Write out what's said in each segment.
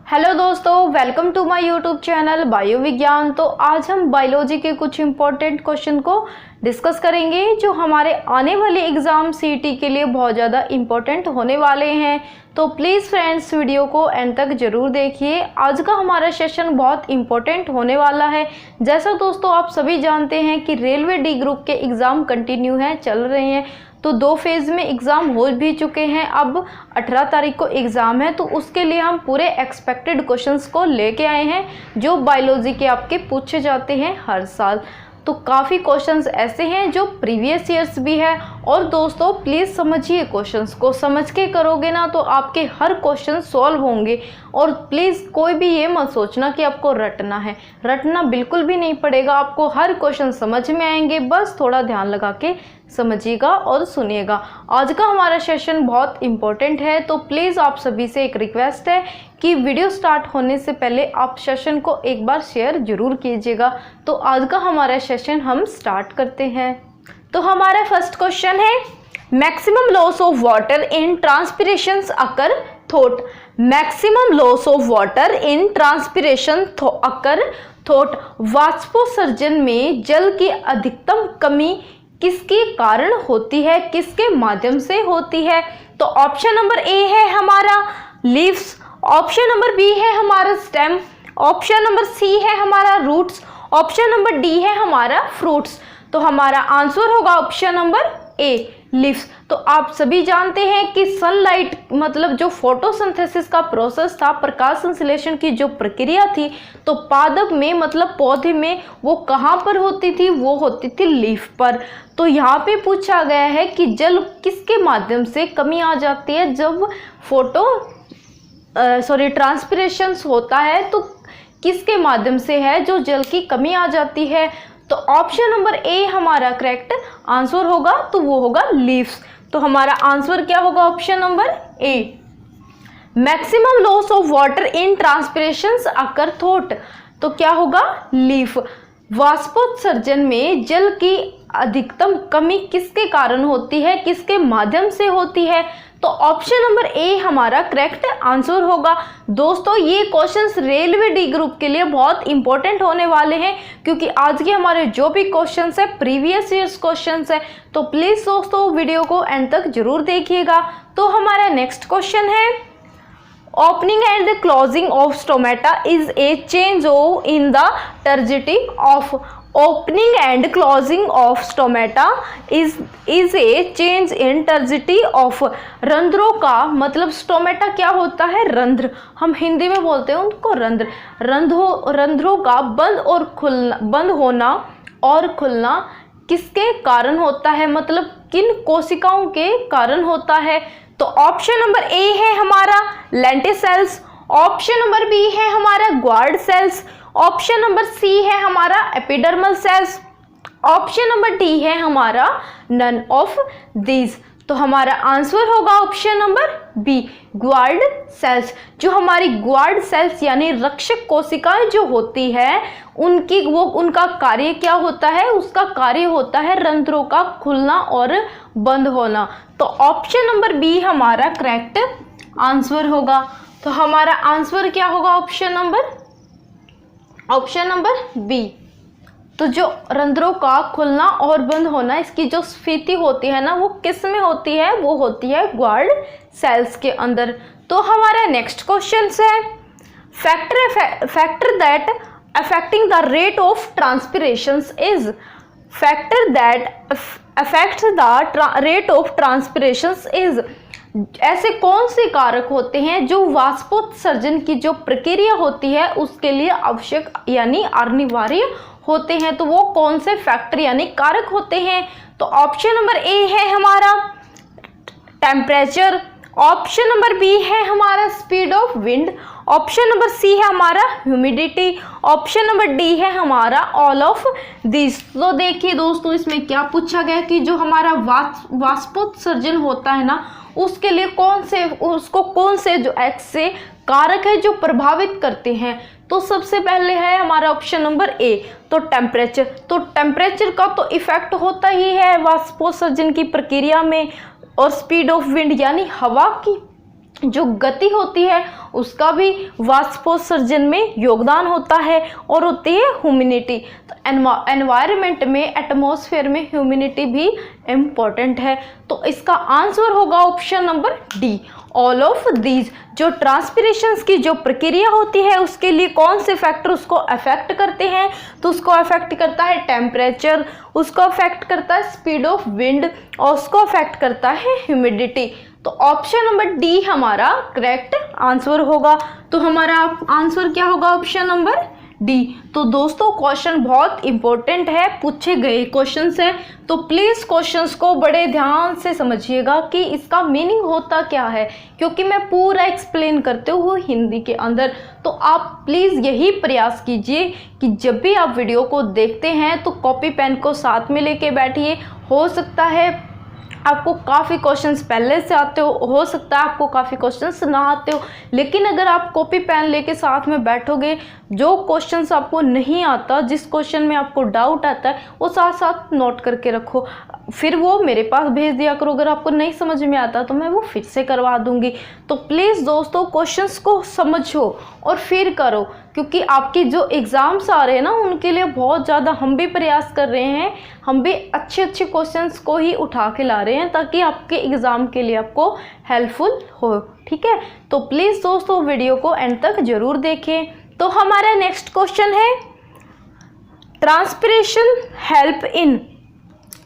Hello दोस्तों, welcome to my YouTube channel Bio Vigyan. तो आज हम बायोलॉजी के कुछ इम्पोर्टेंट क्वेश्चन को डिस्कस करेंगे जो हमारे आने वाले एग्ज़ाम सीईटी के लिए बहुत ज़्यादा इम्पोर्टेंट होने वाले हैं। तो प्लीज़ फ्रेंड्स, वीडियो को एंड तक ज़रूर देखिए। आज का हमारा सेशन बहुत इम्पोर्टेंट होने वाला है। जैसा दोस्तों आप सभी जानते हैं कि रेलवे डी ग्रुप के एग्ज़ाम कंटिन्यू हैं, चल रहे हैं। तो 2 फेज़ में एग्ज़ाम हो भी चुके हैं। अब 18 तारीख को एग्ज़ाम है, तो उसके लिए हम पूरे एक्सपेक्टेड क्वेश्चंस को लेके आए हैं जो बायोलॉजी के आपके पूछे जाते हैं हर साल। तो काफ़ी क्वेश्चंस ऐसे हैं जो प्रीवियस ईयर्स भी है। और दोस्तों प्लीज़ समझिए, क्वेश्चंस को समझ के करोगे ना तो आपके हर क्वेश्चन सॉल्व होंगे। और प्लीज़ कोई भी ये मत सोचना कि आपको रटना है, रटना बिल्कुल भी नहीं पड़ेगा। आपको हर क्वेश्चन समझ में आएंगे, बस थोड़ा ध्यान लगा के समझिएगा और सुनिएगा। आज का हमारा सेशन बहुत इम्पोर्टेंट है, तो प्लीज़ आप सभी से एक रिक्वेस्ट है कि वीडियो स्टार्ट होने से पहले आप सेशन को एक बार शेयर जरूर कीजिएगा। तो आज का हमारा सेशन हम स्टार्ट करते हैं। तो हमारा फर्स्ट क्वेश्चन है, maximum loss of water in transpirations occur through. Maximum loss of water in transpiration occur through. वाष्पोत्सर्जन में जल की अधिकतम कमी किसके कारण होती है, किसके माध्यम से होती है? तो ऑप्शन नंबर ए है हमारा लीव्स, ऑप्शन नंबर बी है हमारा स्टेम, ऑप्शन नंबर सी है हमारा रूट्स, ऑप्शन नंबर डी है हमारा फ्रूट्स। तो हमारा आंसर होगा ऑप्शन नंबर ए लीव्स। तो आप सभी जानते हैं कि सनलाइट मतलब जो फोटोसिंथेसिस का प्रोसेस था, प्रकाश संश्लेषण की जो प्रक्रिया थी, तो पादप में मतलब पौधे में वो कहाँ पर होती थी? वो होती थी लीफ पर। तो यहाँ पे पूछा गया है कि जल किसके माध्यम से कमी आ जाती है जब ट्रांसपिरेशन होता है, तो किसके माध्यम से है जो जल की कमी आ जाती है? तो ऑप्शन नंबर ए हमारा करेक्ट आंसर होगा, तो वो होगा लीव्स। तो हमारा आंसर क्या होगा? Option number A. Maximum loss of water in transpirations occur through. तो क्या होगा? लीफ। वाष्पोत्सर्जन में जल की अधिकतम कमी किसके कारण होती है, किसके माध्यम से होती है? तो ऑप्शन नंबर ए हमारा करेक्ट आंसर होगा। दोस्तों ये क्वेश्चंस रेलवे डी ग्रुप के लिए बहुत इंपॉर्टेंट होने वाले हैं, क्योंकि आज के हमारे जो भी क्वेश्चंस है प्रीवियस ईयर्स क्वेश्चंस है। तो प्लीज दोस्तों वीडियो को एंड तक जरूर देखिएगा। तो हमारा नेक्स्ट क्वेश्चन है, opening and closing of stomata is a change in the turgidity of. Opening and closing of stomata is a change in turgidity of. रंध्रों का मतलब स्टोमेटा क्या होता है? रंध्र, हम हिंदी में बोलते हैं उनको रंध्र। रंध्रों का बंद होना और खुलना किसके कारण होता है, मतलब किन कोशिकाओं के कारण होता है? तो ऑप्शन नंबर ए है हमारा लेंटिसेल्स, ऑप्शन नंबर बी है हमारा ग्वार्ड सेल्स, ऑप्शन नंबर सी है हमारा epidermal cells, option number D है हमारा नन ऑफ दीज। तो हमारा आंसर होगा ऑप्शन नंबर बी ग्वार्ड सेल्स। जो हमारी ग्वार्ड सेल्स यानी रक्षक कोशिकाएं जो होती है उनका कार्य क्या होता है? उसका कार्य होता है रंध्रों का खुलना और बंद होना। तो ऑप्शन नंबर बी हमारा करेक्ट आंसर होगा। तो हमारा आंसर क्या होगा? Option number B. तो जो रंध्रों का खुलना और बंद होना, इसकी जो स्थिति होती है ना, वो किस में होती है? वो होती है ग्वार्ड सेल्स के अंदर। तो हमारा नेक्स्ट क्वेश्चन है, factor that affecting the rate of transpirations is. Factor that affects the rate of transpirations is. ऐसे कौन से कारक होते हैं जो वाष्पोत्सर्जन की जो प्रक्रिया होती है उसके लिए आवश्यक यानी अनिवार्य होते हैं? तो वो कौन से फैक्टर यानी कारक होते हैं? तो ऑप्शन नंबर ए है हमारा टेम्परेचर, ऑप्शन नंबर बी है हमारा speed of wind, option number C है हमारा ह्यूमिडिटी, ऑप्शन नंबर डी है हमारा ऑल ऑफ दिस। तो देखिए दोस्तों, इसमें क्या पूछा गया कि जो हमारा वाष्पोत्सर्जन होता है ना, उसके लिए कौन से जो ऐसे कारक है जो प्रभावित करते हैं? तो सबसे पहले है हमारा ऑप्शन नंबर ए, तो टेम्परेचर। तो टेम्परेचर का तो इफेक्ट होता ही है वाष्पोत्सर्जन की प्रक्रिया में, और स्पीड ऑफ विंड यानी हवा की जो गति होती है उसका भी वाष्पोत्सर्जन में योगदान होता है, और होती है ह्यूमिडिटी। तो एनवायरनमेंट में, एटमॉस्फेयर में ह्यूमिडिटी भी इम्पॉर्टेंट है। तो इसका आंसर होगा option number D, all of these. जो ट्रांसपिरेशंस की जो प्रक्रिया होती है उसके लिए कौन से फैक्टर उसको अफेक्ट करते हैं, तो उसको अफेक्ट करता है टेम्परेचर, उसको अफेक्ट करता है स्पीड ऑफ विंड, और उसको अफेक्ट करता है ह्यूमिडिटी। तो ऑप्शन नंबर डी हमारा करेक्ट आंसर होगा। तो हमारा आंसर क्या होगा? Option number D. तो दोस्तों क्वेश्चन बहुत इंपॉर्टेंट है, पूछे गए क्वेश्चंस है, तो प्लीज़ क्वेश्चंस को बड़े ध्यान से समझिएगा कि इसका मीनिंग होता क्या है, क्योंकि मैं पूरा एक्सप्लेन करते हुए हिंदी के अंदर। तो आप प्लीज़ यही प्रयास कीजिए कि जब भी आप वीडियो को देखते हैं तो कॉपी पेन को साथ में लेके बैठिए। हो सकता है आपको काफ़ी क्वेश्चंस पहले से आते हो सकता है आपको काफ़ी क्वेश्चंस ना आते हो, लेकिन अगर आप कॉपी पेन लेके साथ में बैठोगे, जो क्वेश्चंस आपको नहीं आता, जिस क्वेश्चन में आपको डाउट आता है, वो साथ साथ नोट करके रखो, फिर वो मेरे पास भेज दिया करो। अगर आपको नहीं समझ में आता तो मैं वो फिर से करवा दूंगी। तो प्लीज़ दोस्तों क्वेश्चंस को समझो और फिर करो, क्योंकि आपके जो एग्ज़ाम्स आ रहे हैं ना उनके लिए बहुत ज़्यादा हम भी प्रयास कर रहे हैं, हम भी अच्छे अच्छे क्वेश्चंस को ही उठा के ला रहे हैं ताकि आपके एग्ज़ाम के लिए आपको हेल्पफुल हो। ठीक है, तो प्लीज़ दोस्तों वीडियो को एंड तक ज़रूर देखें। तो हमारा नेक्स्ट क्वेश्चन है, ट्रांसपिरेशन हेल्प इन,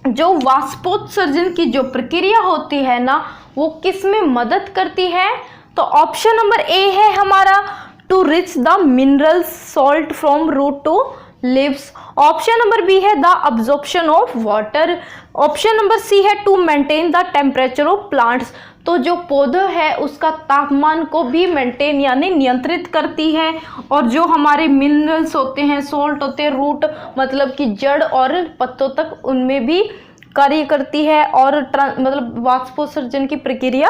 जो वाष्पोत्सर्जन की जो प्रक्रिया होती है ना वो किस में मदद करती है? तो ऑप्शन नंबर ए है हमारा to reach the minerals salt from root to leaves. Option number B है the absorption of water. Option number C है to maintain the temperature of plants. तो जो पौधा है उसका तापमान को भी मेंटेन यानी नियंत्रित करती है, और जो हमारे मिनरल्स होते हैं, सॉल्ट होते हैं, रूट मतलब कि जड़ और पत्तों तक, उनमें भी कार्य करती है, और मतलब वाष्पोत्सर्जन की प्रक्रिया,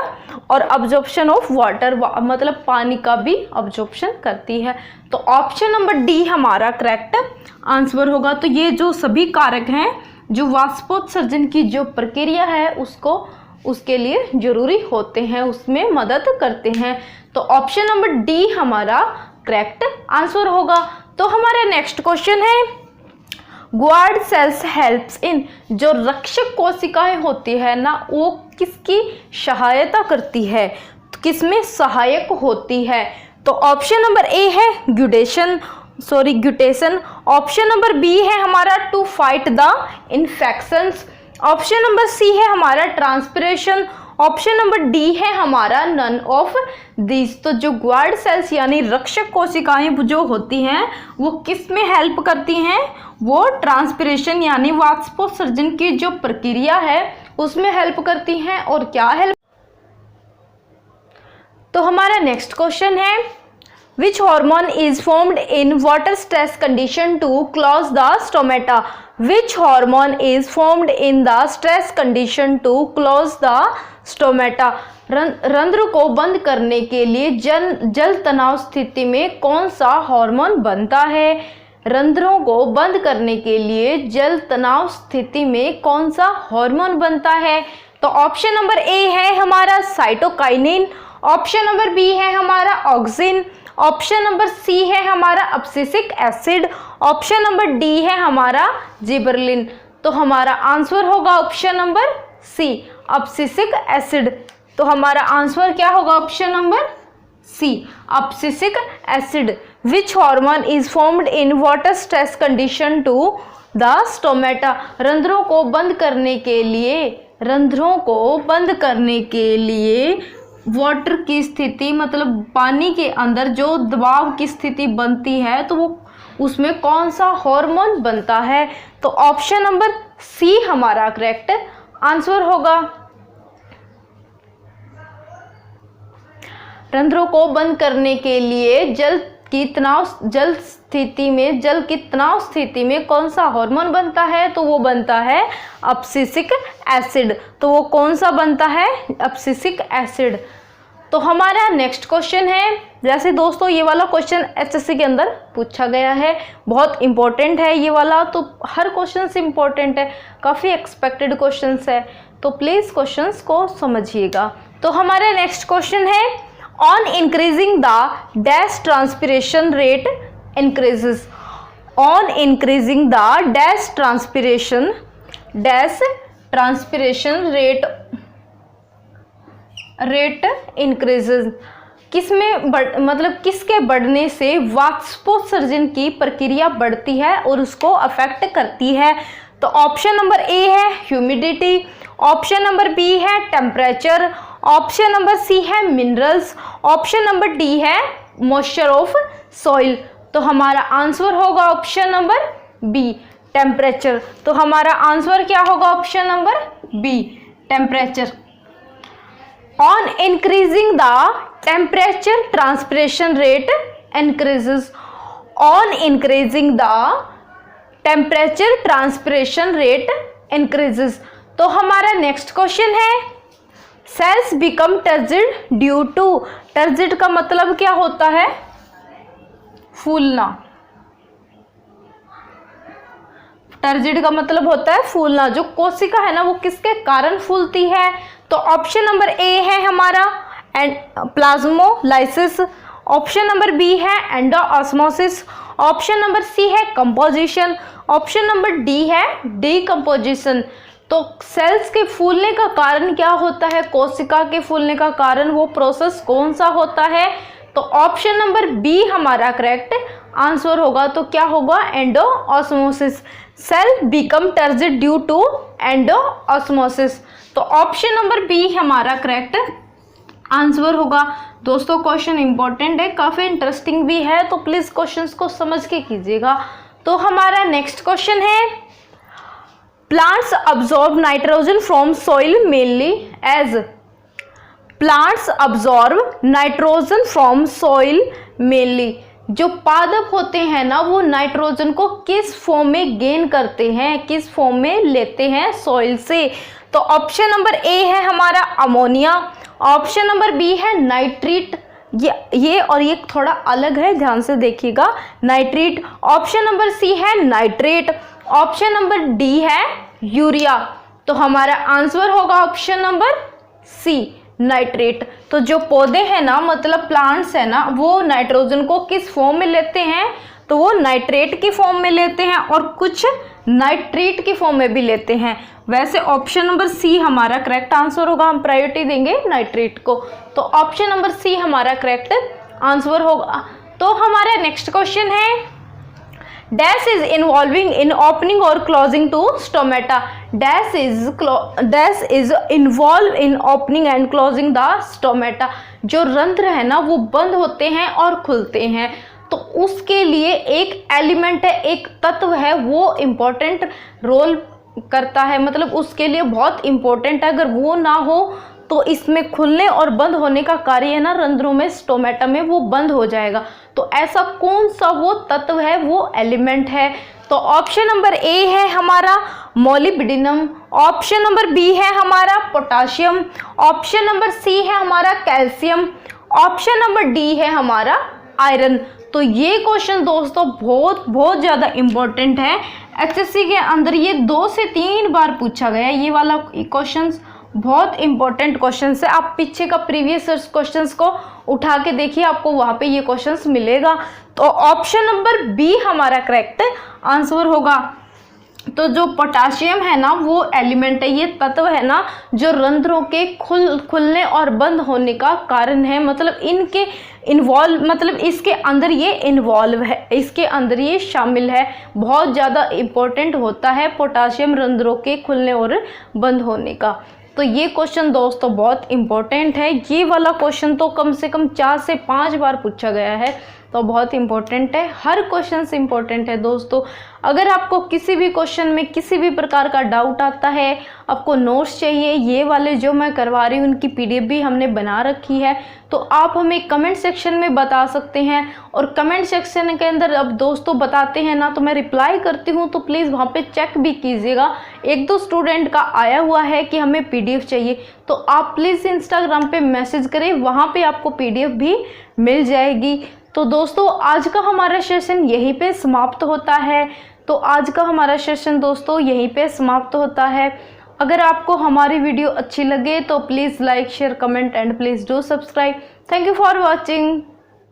और अब्जॉर्प्शन ऑफ वाटर मतलब पानी का भी अब्जॉर्प्शन करती है। तो ऑप्शन नंबर डी हमारा करेक्ट आंसर होगा। तो ये जो सभी कारक हैं जो वाष्पोत्सर्जन की जो प्रक्रिया है उसके लिए जरूरी होते हैं, उसमें मदद करते हैं। तो ऑप्शन नंबर डी हमारा करेक्ट आंसर होगा। तो हमारा नेक्स्ट क्वेश्चन है, ग्वार्ड सेल्स हेल्प्स इन, जो रक्षक कोशिकाएं होती है ना वो किसकी सहायता करती है, किसमें सहायक होती है? तो ऑप्शन नंबर ए है ग्यूटेशन। ऑप्शन नंबर बी है हमारा to fight the infections. Option number C है हमारा ट्रांसपिरेशन। ऑप्शन नंबर डी है हमारा नन ऑफ दिस। तो जो ग्वार्ड सेल्स यानी रक्षक कोशिकाएं जो होती हैं वो किस में हेल्प करती हैं? वो ट्रांसपिरेशन यानी वाष्पोत्सर्जन की जो प्रक्रिया है उसमें हेल्प करती हैं। और क्या हेल्प? तो हमारा नेक्स्ट क्वेश्चन है, which hormone is formed in water stress condition to close the stomata? Which hormone is formed in the stress condition to close the stomata? रंध्र को बंद करने के लिए जल तनाव स्थिति में कौन सा हार्मोन बनता है? रंध्रों को बंद करने के लिए जल तनाव स्थिति में कौन सा हार्मोन बनता है? तो ऑप्शन नंबर ए है हमारा साइटोकाइनिन। ऑप्शन नंबर बी है हमारा ऑक्सिन। ऑप्शन नंबर सी है हमारा abscisic acid. Option number D है हमारा जिबरलिन। तो हमारा आंसर होगा option number C, abscisic acid. तो हमारा आंसर क्या होगा? Option number C, abscisic acid. Which hormone is formed in water stress condition to the stomata? रंध्रों को बंद करने के लिए वाटर की स्थिति मतलब पानी के अंदर जो दबाव की स्थिति बनती है तो वो उसमें कौन सा हार्मोन बनता है? तो ऑप्शन नंबर सी हमारा करेक्ट आंसर होगा। रंध्रों को बंद करने के लिए जल की तनाव स्थिति में कौन सा हार्मोन बनता है? तो वो बनता है अब्सिसिक एसिड। तो वो कौन सा बनता है? अब्सिसिक एसिड। तो हमारा नेक्स्ट क्वेश्चन है, जैसे दोस्तों ये वाला क्वेश्चन एचएससी के अंदर पूछा गया है, बहुत इंपॉर्टेंट है ये वाला, तो हर क्वेश्चन से इंपॉर्टेंट है, काफ़ी एक्सपेक्टेड क्वेश्चंस है, तो प्लीज़ क्वेश्चंस को समझिएगा। तो हमारा नेक्स्ट क्वेश्चन है, on increasing the dash transpiration rate increases, on increasing the dash transpiration rate increases, किसमें मतलब किसके बढ़ने से वाष्पोत्सर्जन की प्रक्रिया बढ़ती है और उसको अफेक्ट करती है। तो ऑप्शन नंबर ए है ह्यूमिडिटी, ऑप्शन नंबर बी है टेम्परेचर, ऑप्शन नंबर सी है मिनरल्स, ऑप्शन नंबर डी है मॉइस्चर ऑफ सॉइल। तो हमारा आंसर होगा ऑप्शन नंबर बी टेम्परेचर। तो हमारा आंसर क्या होगा option number B temperature. On increasing the temperature transpiration rate increases, on increasing the temperature transpiration rate increases. तो हमारा नेक्स्ट क्वेश्चन है cells become turgid due to, turgid का मतलब क्या होता है? फूलना। टर्जिड का मतलब होता है फूलना। जो कोशिका है ना वो किसके कारण फूलती है? तो ऑप्शन नंबर ए है हमारा प्लाज्मोलाइसिस, ऑप्शन नंबर बी है एंडोऑस्मोसिस, ऑप्शन नंबर सी है कंपोजिशन, ऑप्शन नंबर डी है डीकंपोजिशन। तो सेल्स के फूलने का कारण क्या होता है? कोशिका के फूलने का कारण वो प्रोसेस कौन सा होता है? तो ऑप्शन नंबर बी हमारा करेक्ट आंसर होगा। तो क्या होगा? Endosmosis. Cell become turgid due to endosmosis. तो ऑप्शन नंबर बी हमारा करेक्ट आंसर होगा। दोस्तों क्वेश्चन इंपॉर्टेंट है, काफ़ी इंटरेस्टिंग भी है, तो प्लीज़ क्वेश्चंस को समझ के कीजिएगा। तो हमारा नेक्स्ट क्वेश्चन है plants absorb nitrogen from soil mainly as, plants absorb nitrogen from soil mainly. जो पादप होते हैं ना वो नाइट्रोजन को किस फॉर्म में गेन करते हैं, किस फॉर्म में लेते हैं? सॉइल से। तो ऑप्शन नंबर ए है हमारा अमोनिया, ऑप्शन नंबर बी है नाइट्रेट, ये और ये थोड़ा अलग है, ध्यान से देखिएगा, नाइट्रेट, ऑप्शन नंबर सी है नाइट्रेट, ऑप्शन नंबर डी है यूरिया। तो हमारा आंसर होगा ऑप्शन नंबर सी नाइट्रेट। तो जो पौधे हैं ना मतलब प्लांट्स है ना वो नाइट्रोजन को किस फॉर्म में लेते हैं? तो वो नाइट्रेट की फॉर्म में लेते हैं और कुछ नाइट्रेट की फॉर्म में भी लेते हैं। वैसे ऑप्शन नंबर सी हमारा करेक्ट आंसर होगा, हम प्रायोरिटी देंगे नाइट्रेट को। तो ऑप्शन नंबर सी हमारा करेक्ट आंसर होगा। तो हमारा नेक्स्ट क्वेश्चन है dash is involving in opening और closing to stomata, dash is involve in opening and closing the stomata. जो रंध्र है ना वो बंद होते हैं और खुलते हैं, तो उसके लिए एक एलिमेंट है, एक तत्व है, वो इम्पोर्टेंट रोल करता है, मतलब उसके लिए बहुत इम्पोर्टेंट है। अगर वो ना हो तो इसमें खुलने और बंद होने का कार्य है ना रंध्रों में, स्टोमेटा में, वो बंद हो जाएगा। तो ऐसा कौन सा वो तत्व है, वो एलिमेंट है? तो ऑप्शन नंबर ए है हमारा मोलिब्डेनम, ऑप्शन नंबर बी है हमारा पोटाशियम, ऑप्शन नंबर सी है हमारा कैल्शियम, ऑप्शन नंबर डी है हमारा आयरन। तो ये क्वेश्चन दोस्तों बहुत ज़्यादा इम्पोर्टेंट है। एचएससी के अंदर ये 2 से 3 बार पूछा गया, ये वाला क्वेश्चन बहुत इंपॉर्टेंट क्वेश्चन है। आप पीछे का प्रीवियस क्वेश्चंस को उठा के देखिए, आपको वहाँ पे ये क्वेश्चंस मिलेगा। तो ऑप्शन नंबर बी हमारा करेक्ट आंसर होगा। तो जो पोटाशियम है ना वो एलिमेंट है, ये तत्व है ना जो रंध्रों के खुलने और बंद होने का कारण है, मतलब इनके इन्वॉल्व, मतलब इसके अंदर ये इन्वॉल्व है, इसके अंदर ये शामिल है। बहुत ज़्यादा इम्पोर्टेंट होता है पोटाशियम रंध्रों के खुलने और बंद होने का। तो ये क्वेश्चन दोस्तों बहुत इम्पोर्टेंट है। ये वाला क्वेश्चन तो कम से कम 4 से 5 बार पूछा गया है, तो बहुत इम्पोर्टेंट है। हर क्वेश्चन से इम्पोर्टेंट है दोस्तों। अगर आपको किसी भी क्वेश्चन में किसी भी प्रकार का डाउट आता है, आपको नोट्स चाहिए, ये वाले जो मैं करवा रही हूँ उनकी पीडीएफ भी हमने बना रखी है, तो आप हमें कमेंट सेक्शन में बता सकते हैं। और कमेंट सेक्शन के अंदर अब दोस्तों बताते हैं ना तो मैं रिप्लाई करती हूँ, तो प्लीज़ वहाँ पे चेक भी कीजिएगा। 1-2 स्टूडेंट का आया हुआ है कि हमें पीडीएफ चाहिए, तो आप प्लीज़ इंस्टाग्राम पे मैसेज करें, वहाँ पे आपको पीडीएफ भी मिल जाएगी। तो दोस्तों आज का हमारा सेशन यहीं पे समाप्त होता है। तो आज का हमारा सेशन दोस्तों यहीं पे समाप्त होता है। अगर आपको हमारी वीडियो अच्छी लगे तो please like, share, comment and please do subscribe. Thank you for watching.